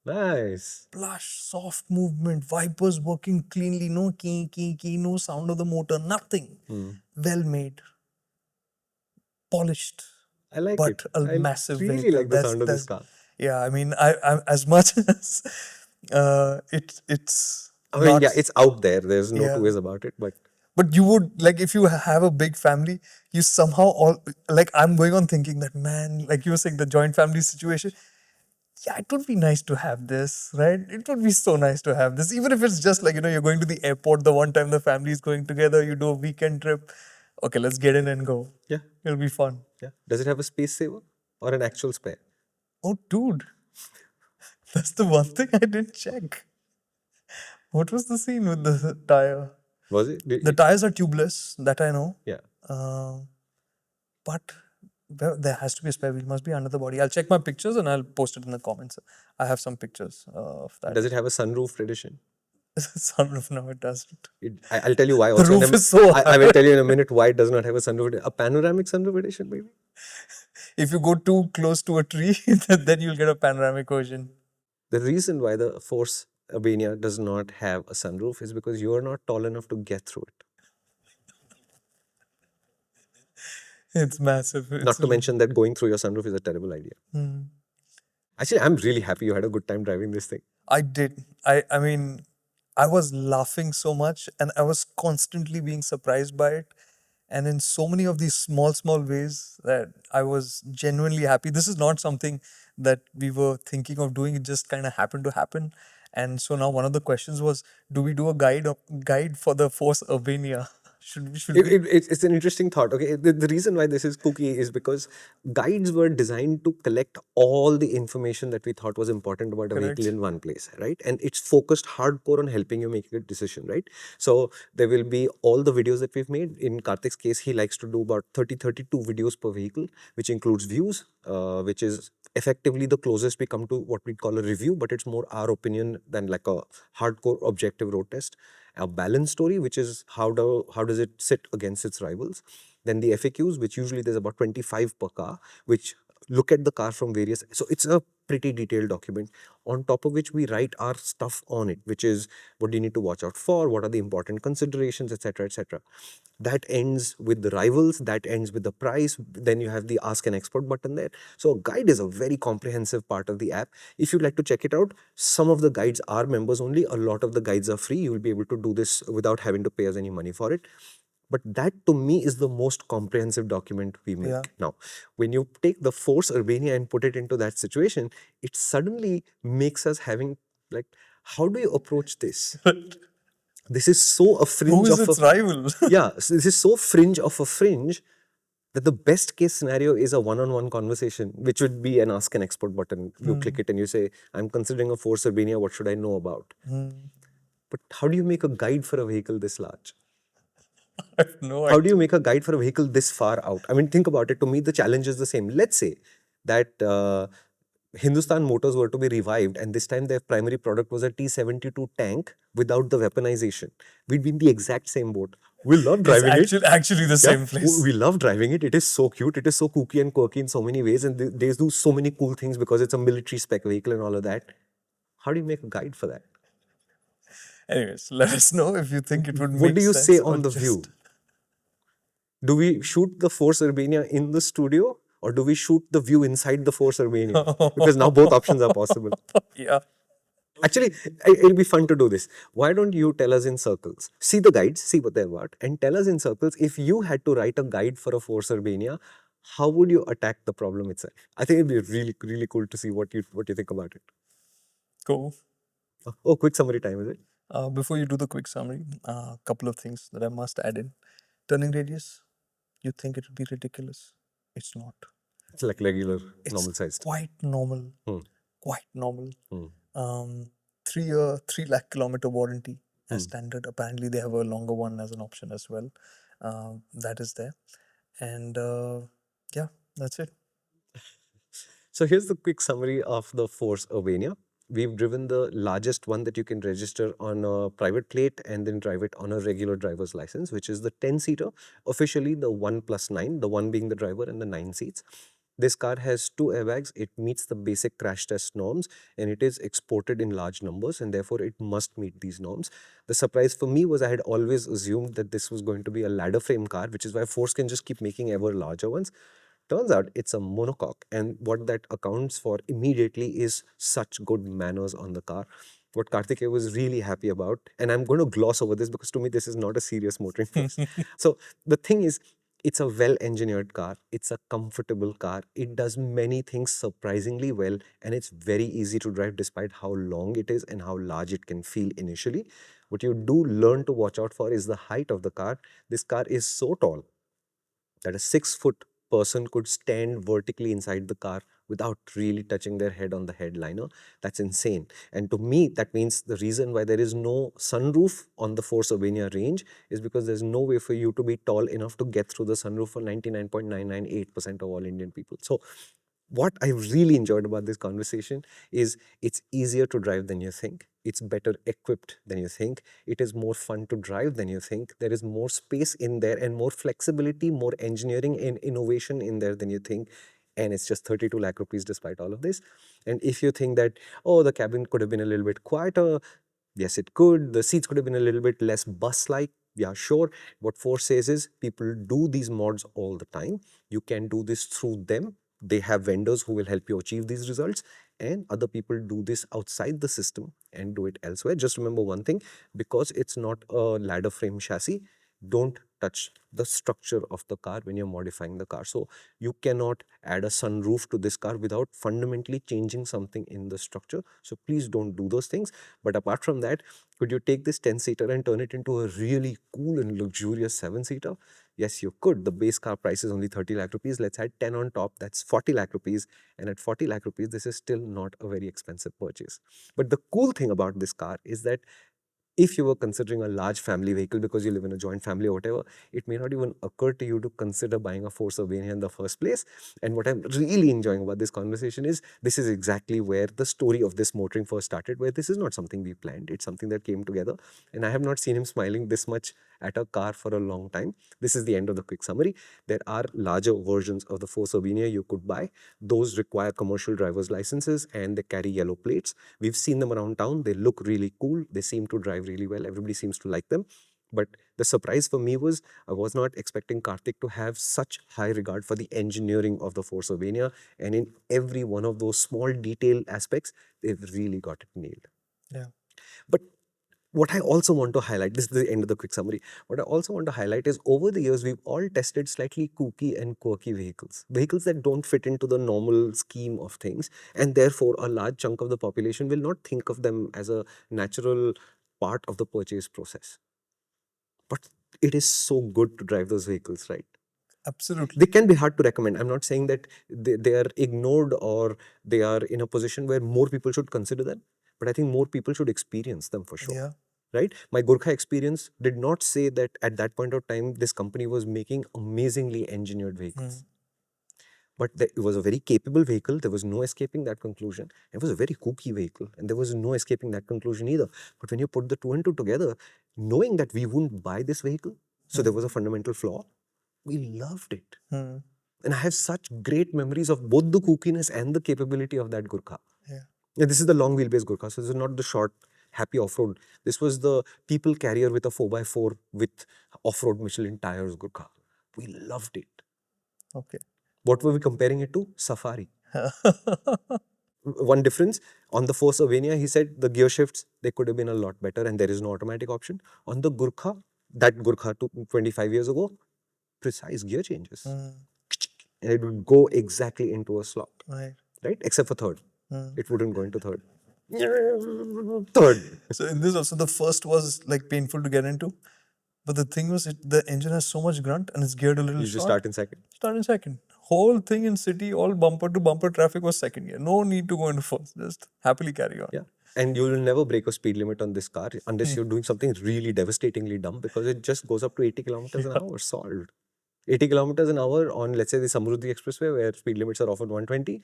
Nice. plush, soft movement, Vipers working cleanly, no key, no sound of the motor, nothing. Well made, polished, I like but it. a I massive really vehicle. like the sound of this car. Yeah, I mean, I as much as it's I mean, not. yeah, it's out there. There's no Yeah. two ways about it. But you would, like, if you have a big family, you somehow all, like, I'm going on thinking that, man, like you were saying, the joint family situation. Yeah, it would be nice to have this, right? It would be so nice to have this, even if it's just like, you're going to the airport the one time the family is going together, you do a weekend trip. Okay, let's get in and go. Yeah. It'll be fun. Yeah. Does it have a space saver or an actual spare? Oh, dude. That's the one thing I didn't check. What was the scene with the tire? Was it? The tires are tubeless, that I know. Yeah. But there has to be a spare wheel, must be under the body. I'll check my pictures and I'll post it in the comments. I have some pictures of that. Does it have a sunroof edition? Sunroof? No, it doesn't. I'll tell you why. The Also, roof is so high. I will tell you in a minute why it does not have a sunroof. A panoramic sunroof edition, maybe? If you go too close to a tree, then you'll get a panoramic version. The reason why the Force Urbania does not have a sunroof is because you are not tall enough to get through it. It's massive. Not to mention that going through your sunroof is a terrible idea. Actually, I'm really happy you had a good time driving this thing. I did. I mean, I was laughing so much and I was constantly being surprised by it. And in so many of these small ways that I was genuinely happy. This is not something that we were thinking of doing. It just kind of happened to happen. And so now one of the questions was, do we do a guide for the Force Urbania? Should we? It's an interesting thought. Okay, the reason why this is kooky is because guides were designed to collect all the information that we thought was important about a vehicle in one place, right? And it's focused hardcore on helping you make a decision, right? So there will be all the videos that we've made. In Karthik's case, he likes to do about 32 videos per vehicle, which includes views, which is effectively the closest we come to what we call a review, but it's more our opinion than like a hardcore objective road test. A balance story, which is how does it sit against its rivals. Then the FAQs, which usually there's about 25 per car, which look at the car from various, so it's a pretty detailed document, on top of which we write our stuff on it, which is what do you need to watch out for, what are the important considerations, etc., etc. That ends with the rivals, that ends with the price, then you have the ask an expert button there. So a guide is a very comprehensive part of the app. If you'd like to check it out, some of the guides are members only, a lot of the guides are free. You will be able to do this without having to pay us any money for it. But that to me is the most comprehensive document we make. Yeah. Now, when you take the Force Urbania and put it into that situation, it suddenly makes us having like, how do you approach this? This is so a fringe Who is of its a rival? yeah, so this is so fringe of a fringe that the best case scenario is a one-on-one conversation, which would be an ask an expert button. You click it and you say, I'm considering a Force Urbania, what should I know about? But how do you make a guide for a vehicle this large? I have no How do idea. you make a guide for a vehicle this far out? I mean, think about it. To me, the challenge is the same. Let's say that Hindustan Motors were to be revived, and this time their primary product was a T-72 tank without the weaponization. We'd be in the exact same boat. We love It's driving it. actually the Yeah, same place. we love driving it. It is so cute. It is so kooky and quirky in so many ways, and they do so many cool things because it's a military spec vehicle and all of that. How do you make a guide for that? Anyways, let us know if you think it would What make do you say sense or on the view? just. Do we shoot the Force Urbania in the studio, or do we shoot the view inside the Force Urbania? Because now both options are possible. Yeah. Actually, it'll be fun to do this. Why don't you tell us in circles? See the guides, see what they're about, and tell us in circles if you had to write a guide for a Force Urbania, how would you attack the problem itself? I think it'd be really, really cool to see what you think about it. Cool. Oh, quick summary time, is it? Before you do the quick summary, a couple of things that I must add in. Turning radius, you think it would be ridiculous. It's not. It's like regular, It's normal sized. quite normal. Hmm. Quite normal. Hmm. 3 year, 3 lakh kilometer warranty as Hmm. standard. Apparently, they have a longer one as an option as well. That is there. And yeah, that's it. So here's the quick summary of the Force Urbania. We've driven the largest one that you can register on a private plate and then drive it on a regular driver's license, which is the 10-seater, officially the 1+9, the 1 being the driver and the 9 seats. This car has 2 airbags, it meets the basic crash test norms, and it is exported in large numbers, and therefore it must meet these norms. The surprise for me was I had always assumed that this was going to be a ladder frame car, which is why Force can just keep making ever larger ones. Turns out it's a monocoque, and what that accounts for immediately is such good manners on the car. What Karthikeya was really happy about, and I'm going to gloss over this because to me this is not a serious motoring first. So the thing is, it's a well-engineered car, it's a comfortable car, it does many things surprisingly well, and it's very easy to drive despite how long it is and how large it can feel initially. What you do learn to watch out for is the height of the car. This car is so tall that a 6 foot person could stand vertically inside the car without really touching their head on the headliner. That's insane. And to me, that means the reason why there is no sunroof on the Force Urbania range is because there's no way for you to be tall enough to get through the sunroof for 99.998% of all Indian people. So what I really enjoyed about this conversation is it's easier to drive than you think. It's better equipped than you think. It is more fun to drive than you think. There is more space in there and more flexibility, more engineering and innovation in there than you think. And it's just 32 lakh rupees despite all of this. And if you think that, oh, the cabin could have been a little bit quieter, yes, it could. The seats could have been a little bit less bus-like. Yeah, sure. What Force says is people do these mods all the time. You can do this through them. They have vendors who will help you achieve these results, and other people do this outside the system and do it elsewhere. Just remember one thing, because it's not a ladder frame chassis, don't touch the structure of the car when you're modifying the car. So you cannot add a sunroof to this car without fundamentally changing something in the structure. So please don't do those things. But apart from that, could you take this 10-seater and turn it into a really cool and luxurious 7-seater? Yes, you could. The base car price is only 30 lakh rupees. Let's add 10 on top. That's 40 lakh rupees. And at 40 lakh rupees, this is still not a very expensive purchase. But the cool thing about this car is that if you were considering a large family vehicle because you live in a joint family or whatever, it may not even occur to you to consider buying a Force Urbania in the first place. And what I'm really enjoying about this conversation is this is exactly where the story of this motoring first started, where this is not something we planned. It's something that came together. And I have not seen him smiling this much at a car for a long time. This is the end of the quick summary. There are larger versions of the Force Urbania you could buy. Those require commercial driver's licenses and they carry yellow plates. We've seen them around town. They look really cool. They seem to drive really well. Everybody seems to like them. But the surprise for me was I was not expecting Karthik to have such high regard for the engineering of the Force Urbania. And in every one of those small detail aspects, they've really got it nailed. Yeah. But what I also want to highlight, this is the end of the quick summary. What I also want to highlight is over the years, we've all tested slightly kooky and quirky vehicles, vehicles that don't fit into the normal scheme of things. And therefore, a large chunk of the population will not think of them as a natural part of the purchase process. But it is so good to drive those vehicles, right? Absolutely. They can be hard to recommend. I'm not saying that they are ignored or they are in a position where more people should consider them, but I think more people should experience them for sure. Yeah. right? My Gurkha experience did not say that at that point of time, this company was making amazingly engineered vehicles. But it was a very capable vehicle. There was no escaping that conclusion. It was a very kooky vehicle, and there was no escaping that conclusion either. But when you put the two and two together, knowing that we wouldn't buy this vehicle, so there was a fundamental flaw, we loved it. And I have such great memories of both the kookiness and the capability of that Gurkha. Yeah, this is the long wheelbase Gurkha, so this is not the short, happy off-road. This was the people carrier with a 4x4 with off-road Michelin tires Gurkha. We loved it. Okay. What were we comparing it to? Safari. One difference, on the Force Urbania, he said the gear shifts, they could have been a lot better and there is no automatic option. On the Gurkha, that Gurkha 25 years ago, precise gear changes. And it would go exactly into a slot. Right? Except for third. It wouldn't go into third. Third. So in this also, the first was like painful to get into. But the thing was, the engine has so much grunt and it's geared a little You short. just start in second. Start in second. Whole thing in city, all bumper to bumper traffic was second gear. No need to go into first. Just happily carry on. Yeah. And you will never break a speed limit on this car unless you're doing something really devastatingly dumb, because it just goes up to 80 kilometers an hour. Solved. 80 kilometers an hour on, let's say, the Samruddhi Expressway, where speed limits are often 120,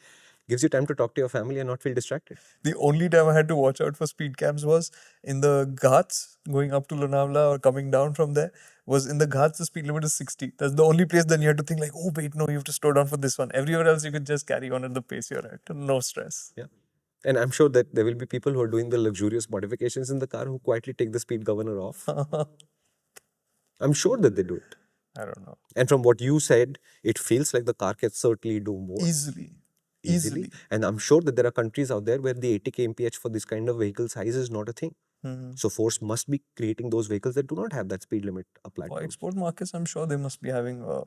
gives you time to talk to your family and not feel distracted. The only time I had to watch out for speed cams was in the Ghats, going up to Lonavala or coming down from there. Was in the Ghats, the speed limit is 60. That's the only place then you had to think like, oh wait, no, you have to slow down for this one. Everywhere else you could just carry on at the pace you're at. No stress. Yeah. And I'm sure that there will be people who are doing the luxurious modifications in the car who quietly take the speed governor off. I'm sure that they do it. I don't know. And from what you said, it feels like the car can certainly do more. Easily. And I'm sure that there are countries out there where the 80 kmph for this kind of vehicle size is not a thing. So Force must be creating those vehicles that do not have that speed limit applied. For export markets, I'm sure they must be having a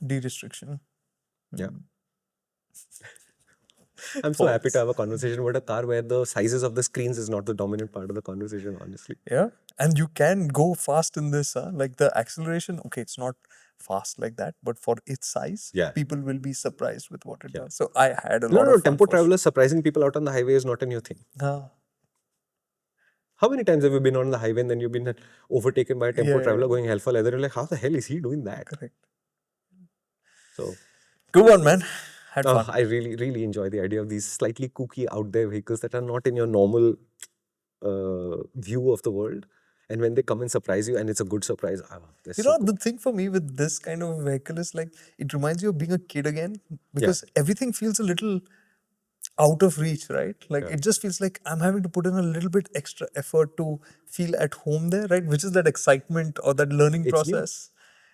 de-restriction. Yeah. I'm so happy to have a conversation about a car where the sizes of the screens is not the dominant part of the conversation, honestly. Yeah. And you can go fast in this. Like the acceleration, okay, it's not fast like that, but for its size, people will be surprised with what it does. So I had a lot of fun. Tempo travelers surprising people out on the highway is not a new thing. How many times have you been on the highway and then you've been overtaken by a tempo traveler going hell for leather? You're like, how the hell is he doing that? Correct. So, good one, man. Had fun. I really, really enjoy the idea of these slightly kooky out there vehicles that are not in your normal view of the world. And when they come and surprise you, and it's a good surprise. You know, the thing for me with this kind of vehicle is like, it reminds you of being a kid again, because everything feels a little out of reach, right? Like it just feels like I'm having to put in a little bit extra effort to feel at home there, right? Which is that excitement or that learning process.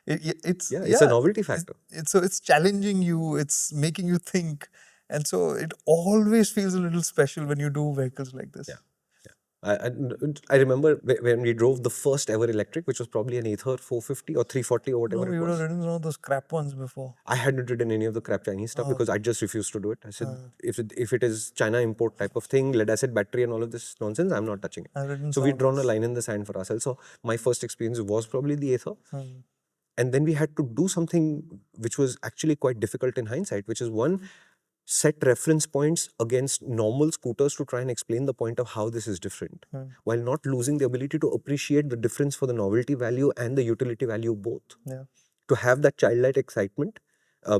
It's a novelty factor. So it's challenging you, it's making you think. And so it always feels a little special when you do vehicles like this. I remember when we drove the first ever electric, which was probably an Ather 450 or 340 or whatever. No, you would have ridden some of those crap ones before. I hadn't ridden any of the crap Chinese stuff because I just refused to do it. I said, if it is China import type of thing, lead acid battery and all of this nonsense, I'm not touching it. So we'd drawn a line in the sand for ourselves. So my first experience was probably the Ather. And then we had to do something which was actually quite difficult in hindsight, which is one, set reference points against normal scooters to try and explain the point of how this is different, while not losing the ability to appreciate the difference for the novelty value and the utility value both. To have that childlike excitement,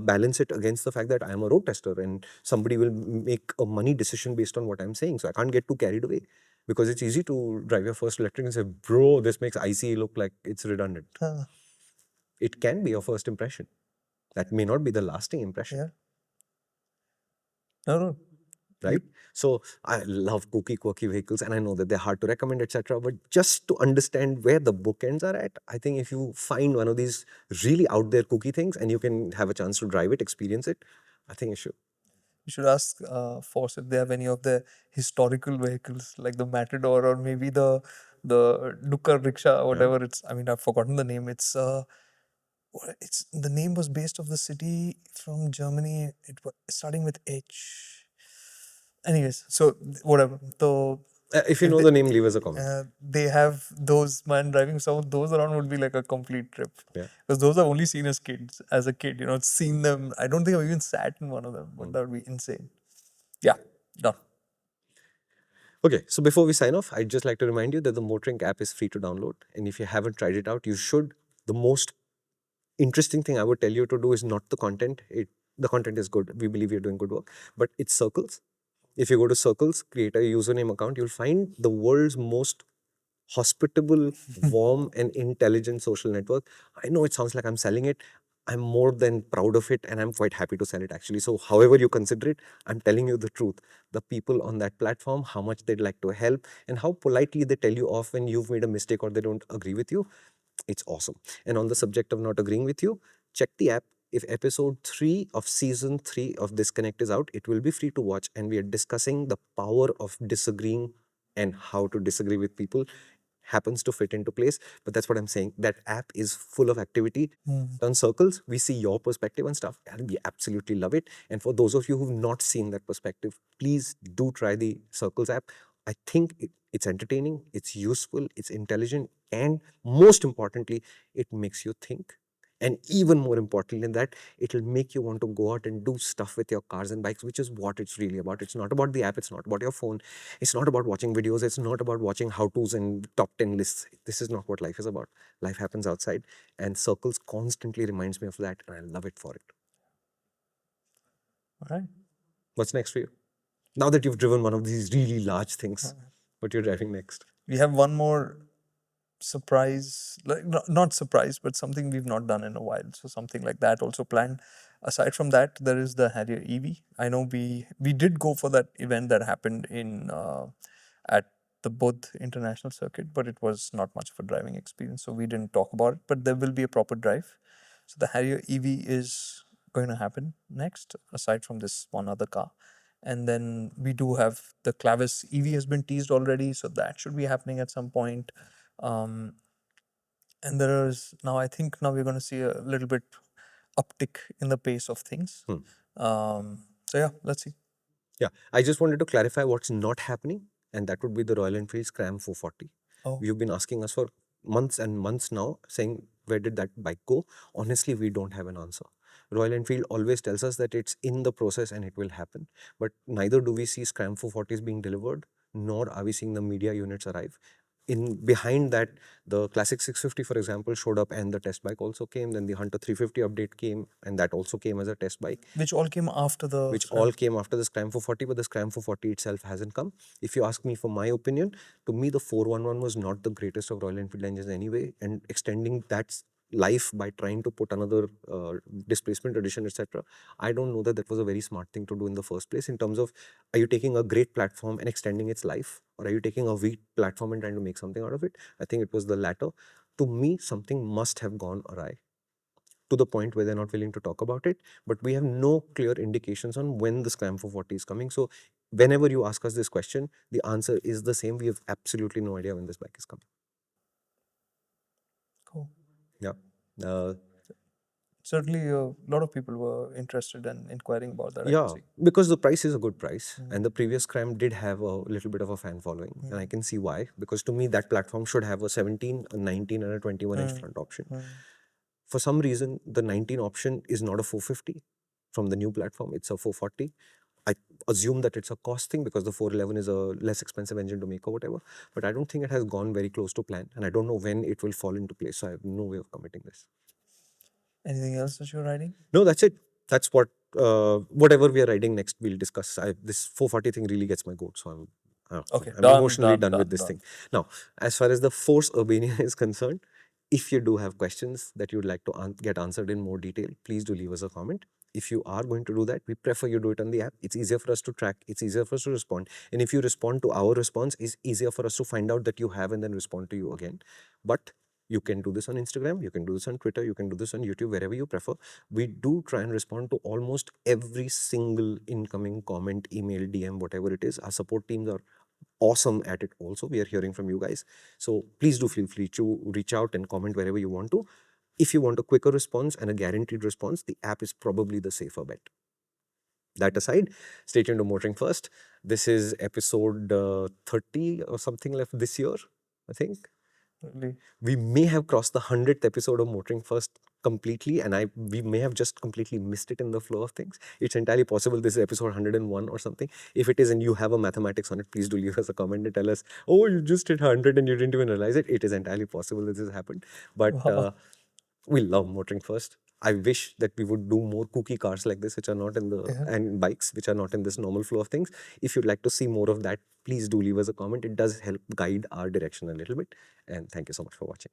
balance it against the fact that I am a road tester and somebody will make a money decision based on what I'm saying. So I can't get too carried away, because it's easy to drive your first electric and say, bro, this makes ICE look like it's redundant. It can be your first impression. That may not be the lasting impression. No. Right? So I love kooky, quirky vehicles, and I know that they're hard to recommend, etc. But just to understand where the bookends are at, I think if you find one of these really out there kooky things and you can have a chance to drive it, experience it, I think you should. You should ask Force if they have any of the historical vehicles like the Matador or maybe the Dukkar rickshaw or whatever it's. I mean, I've forgotten the name. It's the name was based off the city from Germany. It was starting with H. Anyways, so whatever. So if you know the name, leave us a comment. They have those, man, driving some of those around would be like a complete trip. Because those I've only seen as kids, as a kid, seen them. I don't think I've even sat in one of them, but that would be insane. Yeah, done. Okay, so before we sign off, I'd just like to remind you that the MotorInc app is free to download. And if you haven't tried it out, you should. The most interesting thing I would tell you to do is not the content. The content is good. We believe you're doing good work, but it's Circles. If you go to Circles, create a username account, you'll find the world's most hospitable, warm, and intelligent social network. I know it sounds like I'm selling it. I'm more than proud of it, and I'm quite happy to sell it actually. So, however you consider it, I'm telling you the truth. The people on that platform, how much they'd like to help, and how politely they tell you off when you've made a mistake or they don't agree with you. It's awesome. And on the subject of not agreeing with you, check the app. If episode 3 of season 3 of Disconnect is out, it will be free to watch. And we are discussing the power of disagreeing and how to disagree with people. Happens to fit into place. But that's what I'm saying. That app is full of activity. On Circles, we see your perspective and stuff, and we absolutely love it. And for those of you who've not seen that perspective, please do try the Circles app. I think it's entertaining, it's useful, it's intelligent, and most importantly, it makes you think. And even more importantly than that, it'll make you want to go out and do stuff with your cars and bikes, which is what it's really about. It's not about the app, it's not about your phone, it's not about watching videos, it's not about watching how-tos and top 10 lists. This is not what life is about. Life happens outside, and Circles constantly reminds me of that, and I love it for it. All right. What's next for you? Now that you've driven one of these really large things, what you're driving next? We have one more surprise, like not surprise, but something we've not done in a while. So something like that also planned. Aside from that, there is the Harrier EV. I know we did go for that event that happened in at the Bodh International Circuit, but it was not much of a driving experience, so we didn't talk about it. But there will be a proper drive. So the Harrier EV is going to happen next, aside from this one other car. And then we do have the Clavis EV has been teased already, so that should be happening at some point. Um, and there is now, I think now we're going to see a little bit uptick in the pace of things. So yeah, let's see. Yeah, I just wanted to clarify what's not happening, and that would be the Royal Enfield Scram 440. Oh, You've been asking us for months and months now, saying, where did that bike go? Honestly, we don't have an answer. Royal Enfield always tells us that it's in the process and it will happen, but neither do we see Scram 440s being delivered, nor are we seeing the media units arrive. In behind that, the Classic 650, for example, showed up, and the test bike also came. Then the Hunter 350 update came, and that also came as a test bike, which all came after the which Scram. all came after the Scram 440, but the Scram 440 itself hasn't come. If you ask me for my opinion, to me, the 411 was not the greatest of Royal Enfield engines anyway, and extending that life by trying to put another displacement addition, etc. I don't know that that was a very smart thing to do in the first place, in terms of, are you taking a great platform and extending its life, or are you taking a weak platform and trying to make something out of it? I think it was the latter. To me, something must have gone awry, to the point where they're not willing to talk about it. But we have no clear indications on when the Scram 440 is coming. So whenever you ask us this question, the answer is the same. We have absolutely no idea when this bike is coming. Cool. Yeah. Uh, Certainly, a lot of people were interested and inquiring about that. I can yeah, see. because the price is a good price, and the previous Scram did have a little bit of a fan following, and I can see why. Because to me, that platform should have a 17, a 19, and a 21-inch front option. For some reason, the 19 option is not a 450 from the new platform, it's a 440. I assume that it's a cost thing because the 411 is a less expensive engine to make or whatever, but I don't think it has gone very close to plan, and I don't know when it will fall into place, so I have no way of committing this. Anything else that you're writing? No, that's it. That's what, whatever we are riding next, we'll discuss. This 440 thing really gets my goat, so Okay, I'm done, emotionally done with done, this done. thing. Now, as far as the Force Urbania is concerned, if you do have questions that you'd like to get answered in more detail, please do leave us a comment. If you are going to do that, we prefer you do it on the app. It's easier for us to track. It's easier for us to respond. And if you respond to our response, it's easier for us to find out that you have and then respond to you again. But you can do this on Instagram, you can do this on Twitter, you can do this on YouTube, wherever you prefer. We do try and respond to almost every single incoming comment, email, DM, whatever it is. Our support teams are awesome at it also. We are hearing from you guys. So please do feel free to reach out and comment wherever you want to. If you want a quicker response and a guaranteed response, the app is probably the safer bet. That aside, stay tuned to MotorInc First. This is episode 30 or something left this year, I think. Really? We may have crossed the 100th episode of MotorInc First completely, and we may have just completely missed it in the flow of things. It's entirely possible this is episode 101 or something. If it is and you have a mathematics on it, please do leave us a comment and tell us, oh, you just hit 100 and you didn't even realize it. It is entirely possible that this has happened. But Wow. we love MotorInc First. I wish that we would do more kooky cars like this, which are not in the, Yeah. and bikes, which are not in this normal flow of things. If you'd like to see more of that, please do leave us a comment. It does help guide our direction a little bit. And thank you so much for watching.